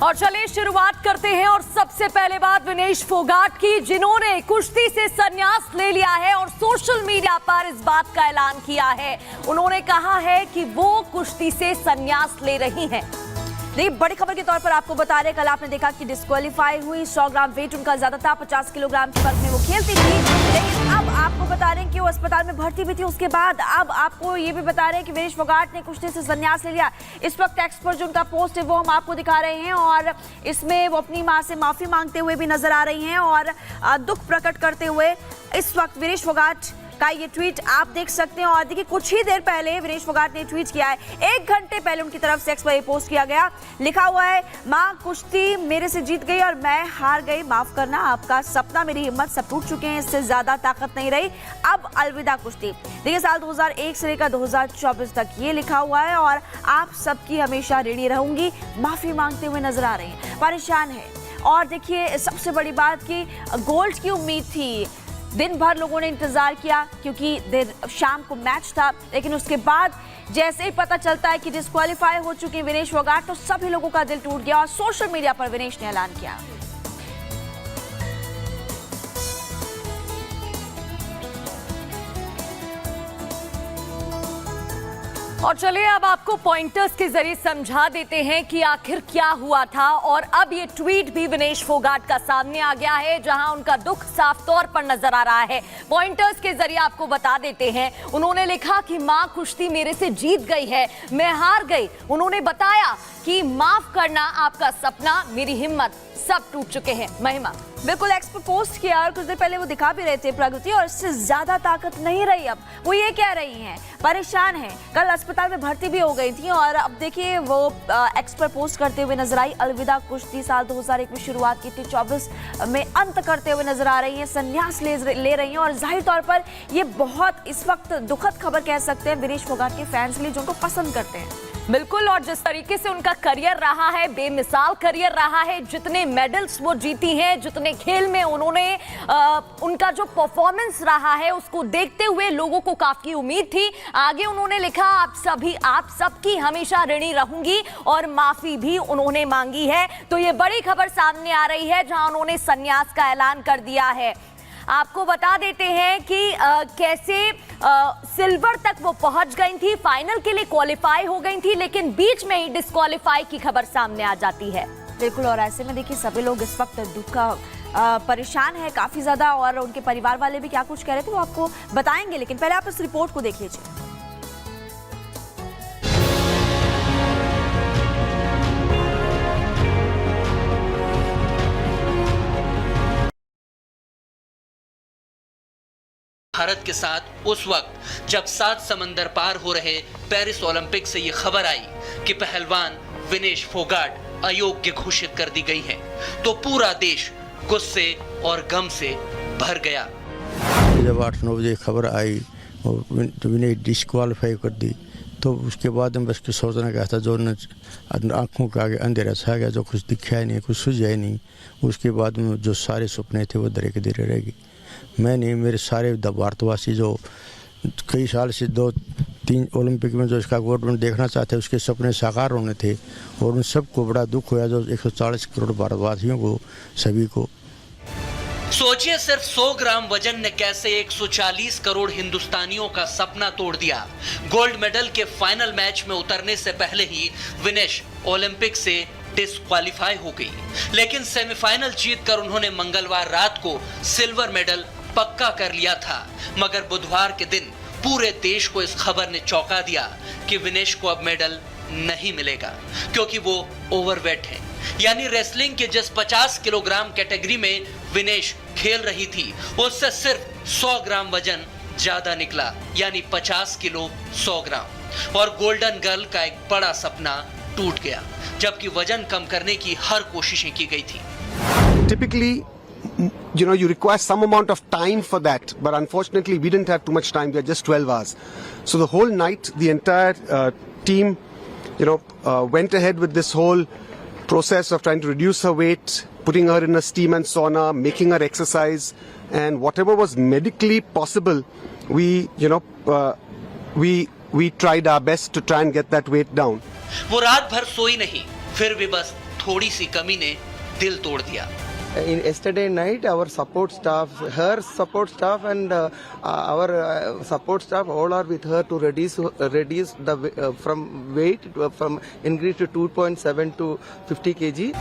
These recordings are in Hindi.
और चलिए शुरुआत करते हैं और सबसे पहले बात विनेश फोगाट की, जिन्होंने कुश्ती से संन्यास ले लिया है और सोशल मीडिया पर इस बात का ऐलान किया है। उन्होंने कहा है कि वो कुश्ती से संन्यास ले रही हैं। देखिए, बड़ी खबर के तौर पर आपको बता रहे, कल आपने देखा कि डिस्क्वालीफाई हुई, 100 ग्राम वेट उनका ज्यादा था, 50 किलोग्राम के वर्ग में वो खेलती थी, लेकिन अब आपको बता रहे हैं कि वो अस्पताल में भर्ती भी थी। उसके बाद अब आपको ये भी बता रहे हैं कि विनेश फोगाट ने कुश्ती से संन्यास ले लिया। इस वक्त एक्स पर जो उनका पोस्ट है वो हम आपको दिखा रहे हैं और इसमें वो अपनी मां से माफी मांगते हुए भी नजर आ रही हैं और दुख प्रकट करते हुए इस वक्त विनेश फोगाट का ये ट्वीट आप देख सकते हैं। और देखिए, कुछ ही देर पहले विनेश फोगाट ने ट्वीट किया है, 1 घंटे पहले उनकी तरफ से एक्स पर पोस्ट किया गया, लिखा हुआ है, मां कुश्ती मेरे से जीत गई और मैं हार गई, माफ करना, आपका सपना मेरी हिम्मत सब टूट चुके हैं, इससे ज्यादा ताकत नहीं रही, अब अलविदा कुश्ती। देखिए, साल 2001 से लेकर 2024 तक ये लिखा हुआ है और आप सबकी हमेशा ऋणी रहूंगी, माफी मांगते हुए नजर आ रही हैं, परेशान है। और देखिए, सबसे बड़ी बात की गोल्ड की उम्मीद थी, दिन भर लोगों ने इंतजार किया क्योंकि देर शाम को मैच था, लेकिन उसके बाद जैसे ही पता चलता है कि डिस्क्वालीफाई हो चुके हैं विनेश फोगाट, तो सभी लोगों का दिल टूट गया और सोशल मीडिया पर विनेश ने ऐलान किया। और चलिए अब आपको पॉइंटर्स के जरिए समझा देते हैं कि आखिर क्या हुआ था। और अब ये ट्वीट भी विनेश फोगाट का सामने आ गया है, जहां उनका दुख साफ तौर पर नजर आ रहा है। पॉइंटर्स के जरिए आपको बता देते हैं, उन्होंने लिखा कि मां कुश्ती मेरे से जीत गई है, मैं हार गई। उन्होंने बताया कि माफ करना, आपका सपना मेरी हिम्मत सब टूट चुके हैं। महिमा बिल्कुल एक्स पर पोस्ट किया और कुछ देर पहले वो दिखा भी रहे थे प्रगति, और इससे ज्यादा ताकत नहीं रही। अब वो ये कह रही हैं, परेशान हैं, कल अस्पताल में भर्ती भी हो गई थी और अब देखिए वो एक्स पर पोस्ट करते हुए नजर आई, अलविदा कुश्ती साल 2001 में शुरुआत की थी, 24 में अंत करते हुए नजर आ रही हैं, संन्यास ले रही हैं। और जाहिर तौर पर ये बहुत इस वक्त दुखद खबर कह सकते हैं विनेश फोगाट के फैंस के लिए, जो उनको पसंद करते हैं। बिल्कुल, और जिस तरीके से उनका करियर रहा है, बेमिसाल करियर रहा है, जितने मेडल्स वो जीती हैं, जितने खेल में उन्होंने उनका जो परफॉर्मेंस रहा है, उसको देखते हुए लोगों को काफी उम्मीद थी। आगे उन्होंने लिखा, आप सबकी हमेशा ऋणी रहूंगी, और माफी भी उन्होंने मांगी है। तो ये बड़ी खबर सामने आ रही है, जहां उन्होंने संन्यास का ऐलान कर दिया है। आपको बता देते हैं कि कैसे सिल्वर तक वो पहुंच गई थी, फाइनल के लिए क्वालिफाई हो गई थी, लेकिन बीच में ही डिस्क्वालीफाई की खबर सामने आ जाती है। बिल्कुल, और ऐसे में देखिए सभी लोग इस वक्त दुख का परेशान है काफी ज्यादा, और उनके परिवार वाले भी क्या कुछ कह रहे थे वो आपको बताएंगे, लेकिन पहले आप इस रिपोर्ट को देख लीजिए। भारत के साथ उस वक्त जब 7 समंदर पार हो रहे पेरिस ओलंपिक से ये खबर आई कि पहलवान विनेश फोगाट अयोग्य घोषित कर दी गई हैं, तो पूरा देश गुस्से और गम से भर गया। जब 8-9 बजे खबर आई और विनेश डिस्क्वालीफाई कर दी, तो उसके बाद हम बस सोचना क्या था, जो आंखों के आगे अंधेरा छा गया, जो कुछ दिखा ही नहीं, कुछ सूझा ही नहीं। उसके बाद में जो सारे सपने थे वो धीरे धीरे रह गए। मैं नहीं, मेरे सारे भारतवासी जो कई साल से 2-3 ओलंपिक में जो इसका गोल्ड देखना चाहते हैं, उसके सपने साकार होने थे, और उन सबको बड़ा दुख हुआ, जो 140 करोड़ भारतवासियों को, सभी को। सोचिए, सिर्फ 100 ग्राम वजन ने कैसे 140 करोड़ हिंदुस्तानियों का सपना तोड़ दिया। गोल्ड मेडल के फाइनल मैच में उतरने से पहले ही विनेश ओलंपिक से डिस्क्वालीफाई हो गई, लेकिन सेमीफाइनल जीतकर उन्होंने मंगलवार रात को सिल्वर मेडल पक्का कर लिया था। मगर बुधवार के दिन पूरे देश को इस खबर ने चौंका दिया कि विनेश को अब मेडल नहीं मिलेगा, क्योंकि वो ओवरवेट है। यानी रेसलिंग के जिस 50 किलोग्राम कैटेगरी में विनेश खेल रही थी, उससे सिर्फ 100 ग्राम वजन ज्यादा निकला, यानी 50 किलो 100 ग्राम, और गोल्डन गर्ल का एक बड़ा सपना टूट गया, जबकि वजन कम करने की हर कोशिशें की गई थी। Typically, you require some amount of time for that, but unfortunately we didn't have too much time. We had just 12 hours. So the whole night, the entire team, went ahead with this whole process of trying to reduce her weight, putting her in a steam and sauna, making her exercise, and whatever was medically possible, we tried our best to try and get that weight down. वो रात भर सोई नहीं, फिर भी बस थोड़ी सी कमी ने दिल तोड़ दिया। In yesterday night, our support staff, her support staff and our support staff all are with her to reduce the from weight from increase to 2.7 to 50 kg.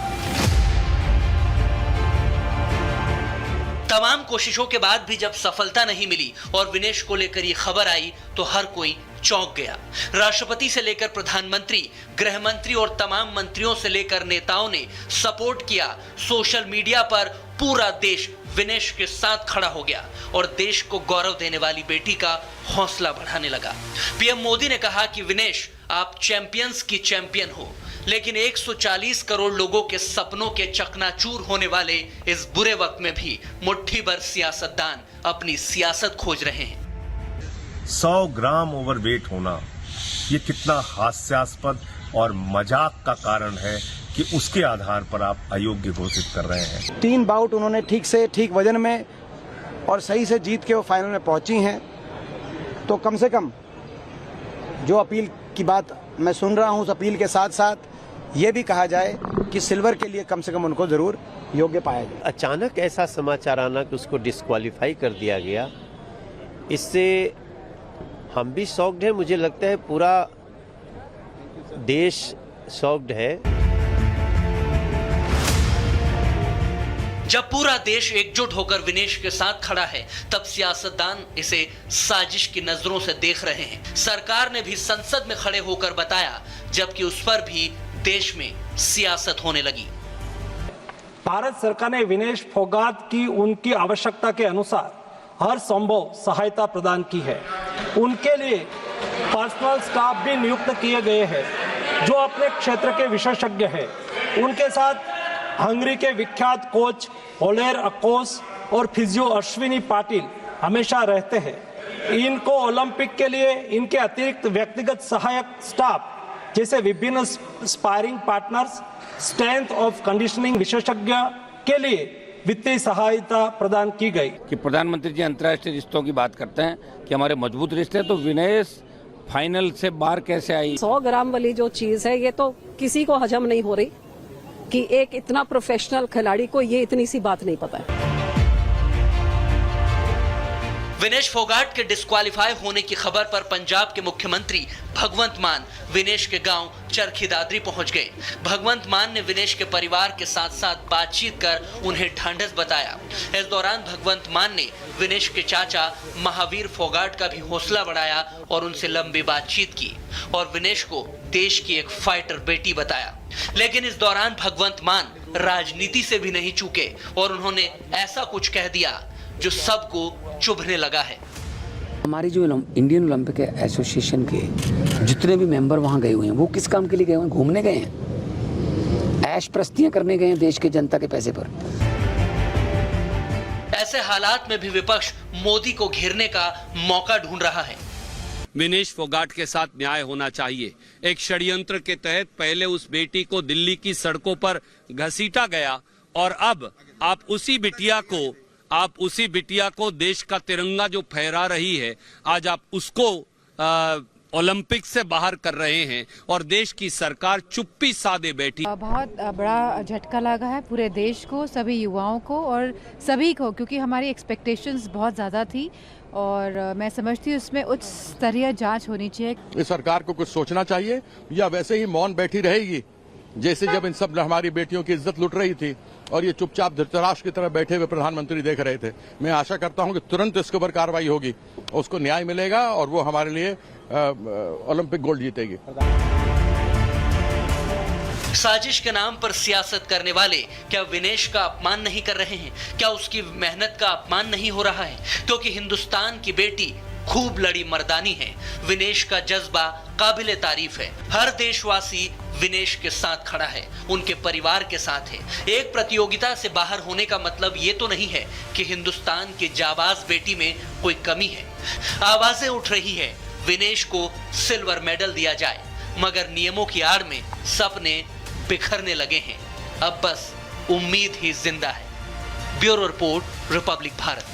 तमाम कोशिशों के बाद भी जब सफलता नहीं मिली और विनेश को लेकर ये खबर आई तो हर कोई चौंक गया। राष्ट्रपति से लेकर प्रधानमंत्री, गृह मंत्री और तमाम मंत्रियों से लेकर नेताओं ने सपोर्ट किया। सोशल मीडिया पर पूरा देश विनेश के साथ खड़ा हो गया और देश को गौरव देने वाली बेटी का हौसला बढ़ाने लगा। पीएम मोदी ने कहा कि विनेश, आप चैंपियंस की चैंपियन हो, लेकिन 140 करोड़ लोगों के सपनों के चकनाचूर होने वाले इस बुरे वक्त में भी मुट्ठी भर सियासतदान अपनी सियासत खोज रहे हैं। 100 ग्राम ओवरवेट होना ये कितना हास्यास्पद और मजाक का कारण है कि उसके आधार पर आप अयोग्य घोषित कर रहे हैं। 3 बाउट उन्होंने ठीक वजन में और सही से जीत के वो फाइनल में पहुंची हैं। तो कम से कम जो अपील की बात मैं सुन रहा हूं, उस अपील के साथ साथ ये भी कहा जाए कि सिल्वर के लिए कम से कम उनको जरूर योग्य पाया जाए। अचानक ऐसा समाचार आना कि उसको डिस्क्वालीफाई कर दिया गया, इससे हम भी शॉक्ड हैं। मुझे लगता है पूरा देश शॉक्ड है। जब पूरा देश एकजुट होकर विनेश के साथ खड़ा है, तब सियासतदान इसे साजिश की नजरों से देख रहे हैं। सरकार ने भी संसद में खड़े होकर बताया, जबकि उस पर भी देश में सियासत होने लगी। भारत सरकार ने विनेश फोगाट की उनकी आवश्यकता के अनुसार हर संभव सहायता प्रदान की है। उनके लिए पर्सनल स्टाफ भी नियुक्त किए गए हैं जो अपने क्षेत्र के विशेषज्ञ हैं। उनके साथ हंगरी के विख्यात कोच ओलेर अकोस और फिजियो अश्विनी पाटिल हमेशा रहते हैं। इनको ओलंपिक के लिए इनके अतिरिक्त व्यक्तिगत सहायक स्टाफ जैसे विभिन्न sparring partners, strength of conditioning विशेषज्ञ के लिए वित्तीय सहायता प्रदान की गई। कि प्रधानमंत्री जी अंतर्राष्ट्रीय रिश्तों की बात करते हैं कि हमारे मजबूत रिश्ते हैं, तो विनेश फाइनल से बाहर कैसे आई? 100 ग्राम वाली जो चीज है ये तो किसी को हजम नहीं हो रही कि एक इतना प्रोफेशनल खिलाड़ी को ये इतनी सी बात नहीं पता है। विनेश फोगाट के डिस्क्वालीफाई होने की खबर पर पंजाब के मुख्यमंत्री भगवंत मान विनेश के गांव चरखी दादरी पहुंच गए। भगवंत मान ने विनेश के परिवार के साथ साथ बातचीत कर उन्हें ढांढस बताया। इस दौरान भगवंत मान ने विनेश के चाचा महावीर फोगाट का भी हौसला बढ़ाया और उनसे लंबी बातचीत की और विनेश को देश की एक फाइटर बेटी बताया। लेकिन इस दौरान भगवंत मान राजनीति से भी नहीं चूके और उन्होंने ऐसा कुछ कह दिया जो सबको चुभने लगा है। हमारी जो इंडियन ओलंपिक एसोसिएशन के जितने भी मेंबर वहां गए हुए हैं, वो किस काम के लिए गए हुए हैं? घूमने गए हैं, ऐश प्रस्तियां करने गए हैं देश के जनता के पैसे पर। ऐसे हालात में भी विपक्ष मोदी को घेरने का मौका ढूंढ रहा है। विनेश फोगाट के साथ न्याय होना चाहिए। एक षड्यंत्र के तहत पहले उस बेटी को दिल्ली की सड़कों पर घसीटा गया और अब आप उसी बिटिया को देश का तिरंगा जो फहरा रही है, आज आप उसको ओलंपिक से बाहर कर रहे हैं और देश की सरकार चुप्पी साधे बैठी। बहुत बड़ा झटका लगा है पूरे देश को, सभी युवाओं को और सभी को, क्योंकि हमारी एक्सपेक्टेशंस बहुत ज़्यादा थी और मैं समझती हूँ उसमें उच्च स्तरीय जांच होनी चाहिए। इस सरकार को कुछ सोचना चाहिए या वैसे ही मौन बैठी रहेगी जैसे जब इन सब हमारी बेटियों की इज्जत लुट रही थी और ये चुपचाप धृतराष्ट्र की तरह बैठे हुए प्रधानमंत्री देख रहे थे। मैं आशा करता हूं कि तुरंत इसके ऊपर कार्रवाई होगी, उसको न्याय मिलेगा और वो हमारे लिए ओलंपिक गोल्ड जीतेगी। साजिश के नाम पर सियासत करने वाले क्या विनेश का अपमान नहीं कर रहे हैं? क्या उसकी मेहनत का अपमान नहीं हो रहा है? क्योंकि हिंदुस्तान की बेटी खूब लड़ी मर्दानी है। विनेश का जज्बा काबिले तारीफ है। हर देशवासी विनेश के साथ खड़ा है, उनके परिवार के साथ है। एक प्रतियोगिता से बाहर होने का मतलब ये तो नहीं है कि हिंदुस्तान की जाबाज बेटी में कोई कमी है। आवाजें उठ रही है विनेश को सिल्वर मेडल दिया जाए, मगर नियमों की आड़ में सपने बिखरने लगे हैं। अब बस उम्मीद ही जिंदा है। Bureau report, Republic Bharat.